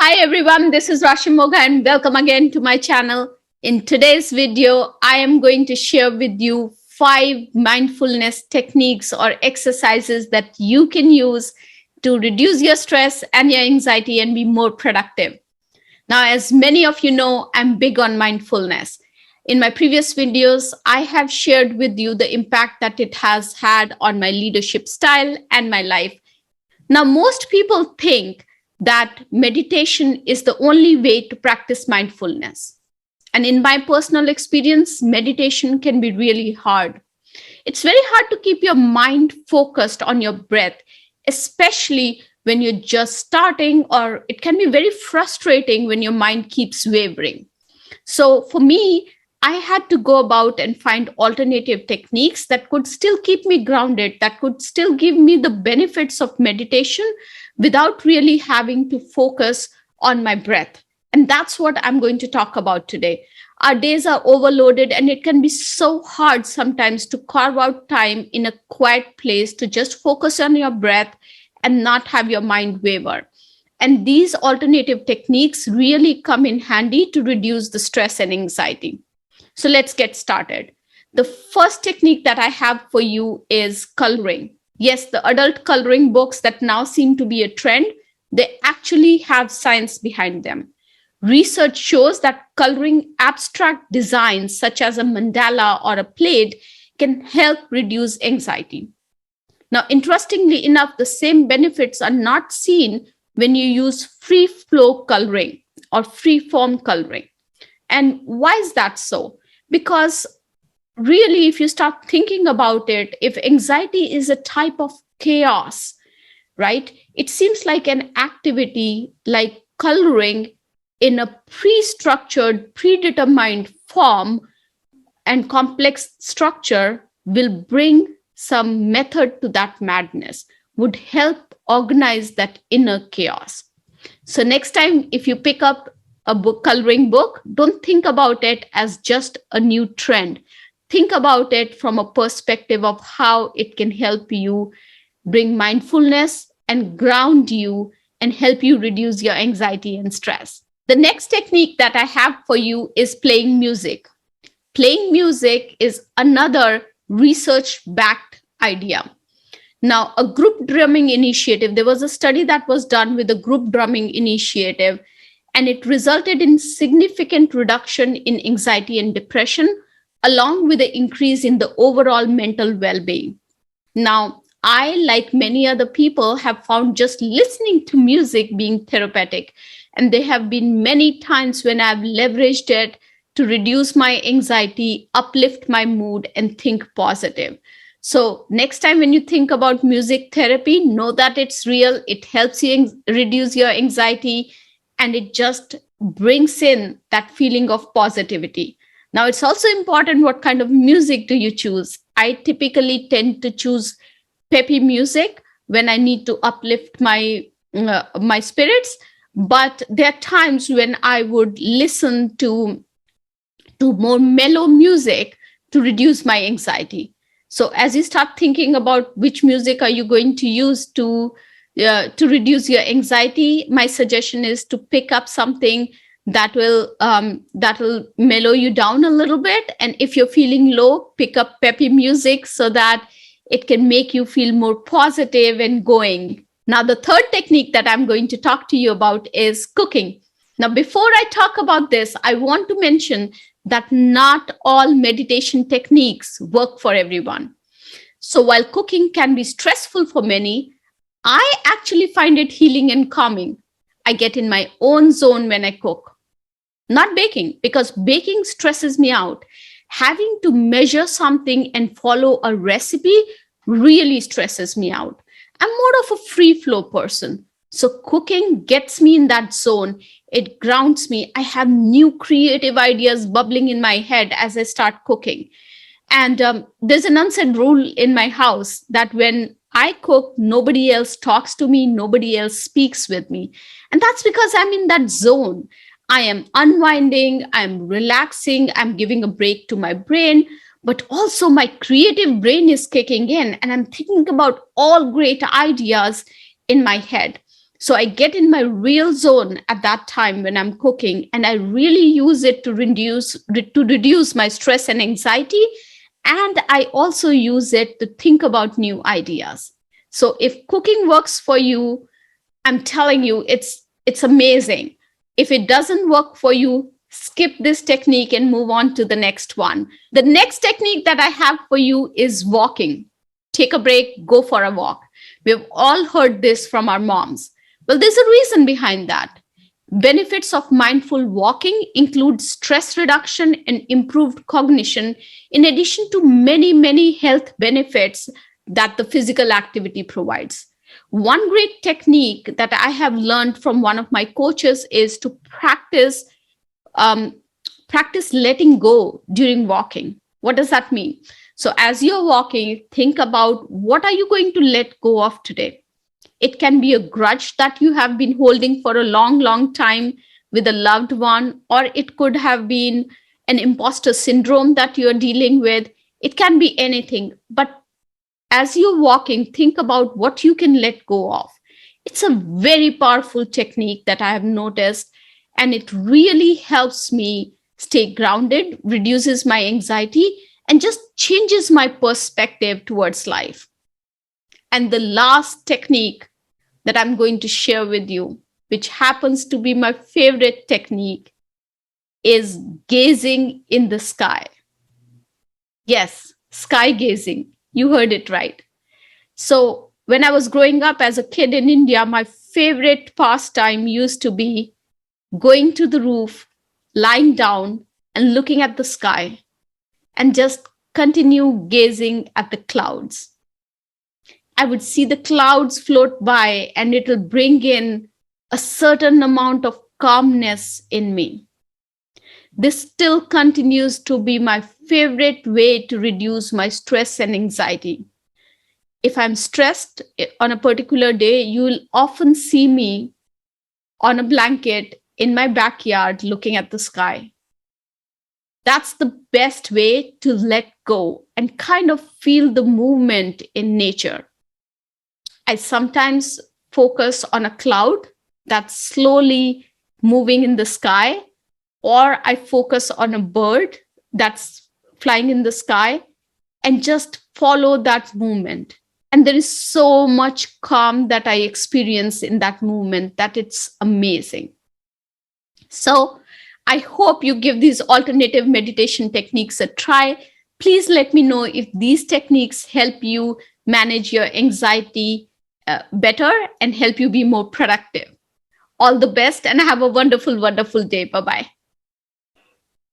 Hi everyone, this is Rashmi Moga and welcome again to my channel. In today's video, I am going to share with you 5 mindfulness techniques or exercises that you can use to reduce your stress and your anxiety and be more productive. Now, as many of you know, I'm big on mindfulness. In my previous videos, I have shared with you the impact that it has had on my leadership style and my life. Now, most people think that meditation is the only way to practice mindfulness. And in my personal experience, meditation can be really hard. It's very hard to keep your mind focused on your breath, especially when you're just starting, or it can be very frustrating when your mind keeps wavering. So for me, I had to go about and find alternative techniques that could still keep me grounded, that could still give me the benefits of meditation without really having to focus on my breath. And that's what I'm going to talk about today. Our days are overloaded, and it can be so hard sometimes to carve out time in a quiet place to just focus on your breath and not have your mind waver. And these alternative techniques really come in handy to reduce the stress and anxiety. So let's get started. The first technique that I have for you is coloring. Yes, the adult coloring books that now seem to be a trend, they actually have science behind them. Research shows that coloring abstract designs such as a mandala or a plate can help reduce anxiety. Now, interestingly enough, the same benefits are not seen when you use free flow coloring or free form coloring. And why is that so? Because really, if you start thinking about it, if anxiety is a type of chaos, right, it seems like an activity like coloring in a pre-structured, predetermined form and complex structure will bring some method to that madness, would help organize that inner chaos. So next time, if you pick up a book, coloring book, don't think about it as just a new trend. Think about it from a perspective of how it can help you bring mindfulness and ground you and help you reduce your anxiety and stress. The next technique that I have for you is playing music. Playing music is another research backed idea. Now, a group drumming initiative, there was a study that was done with a group drumming initiative, and it resulted in significant reduction in anxiety and depression, along with an increase in the overall mental well-being. Now, I, like many other people, have found just listening to music being therapeutic. And there have been many times when I've leveraged it to reduce my anxiety, uplift my mood, and think positive. So next time when you think about music therapy, know that it's real. It helps you reduce your anxiety, and it just brings in that feeling of positivity. Now, it's also important what kind of music do you choose. I typically tend to choose peppy music when I need to uplift my spirits, but there are times when I would listen to more mellow music to reduce my anxiety. So as you start thinking about which music are you going to use to reduce your anxiety, my suggestion is to pick up something that will mellow you down a little bit. And if you're feeling low, pick up peppy music so that it can make you feel more positive and going. Now, the third technique that I'm going to talk to you about is cooking. Now, before I talk about this, I want to mention that not all meditation techniques work for everyone. So while cooking can be stressful for many, I actually find it healing and calming. I get in my own zone when I cook. Not baking, because baking stresses me out. Having to measure something and follow a recipe really stresses me out. I'm more of a free flow person. So cooking gets me in that zone. It grounds me. I have new creative ideas bubbling in my head as I start cooking. And there's an unsaid rule in my house that when I cook, nobody else talks to me, nobody else speaks with me. And that's because I'm in that zone. I am unwinding, I'm relaxing, I'm giving a break to my brain, but also my creative brain is kicking in and I'm thinking about all great ideas in my head. So I get in my real zone at that time when I'm cooking, and I really use it to reduce my stress and anxiety. And I also use it to think about new ideas. So if cooking works for you, I'm telling you, it's amazing. If it doesn't work for you, skip this technique and move on to the next one. The next technique that I have for you is walking. Take a break, go for a walk. We've all heard this from our moms. Well, there's a reason behind that. Benefits of mindful walking include stress reduction and improved cognition, in addition to many, many health benefits that the physical activity provides. One great technique that I have learned from one of my coaches is to um, practice letting go during walking. What does that mean? So as you're walking, think about, what are you going to let go of today? It can be a grudge that you have been holding for a long, long time with a loved one, or it could have been an imposter syndrome that you're dealing with. It can be anything. But as you're walking, think about what you can let go of. It's a very powerful technique that I have noticed, and it really helps me stay grounded, reduces my anxiety, and just changes my perspective towards life. And the last technique that I'm going to share with you, which happens to be my favorite technique, is gazing in the sky. Yes, sky gazing. You heard it right. So, when I was growing up as a kid in India, my favorite pastime used to be going to the roof, lying down, and looking at the sky, and just continue gazing at the clouds. I would see the clouds float by, and it'll bring in a certain amount of calmness in me. This still continues to be my favorite way to reduce my stress and anxiety. If I'm stressed on a particular day, you'll often see me on a blanket in my backyard looking at the sky. That's the best way to let go and kind of feel the movement in nature. I sometimes focus on a cloud that's slowly moving in the sky, or I focus on a bird that's flying in the sky and just follow that movement. And there is so much calm that I experience in that movement that it's amazing. So I hope you give these alternative meditation techniques a try. Please let me know if these techniques help you manage your anxiety better and help you be more productive. All the best, and have a wonderful, wonderful day. Bye-bye.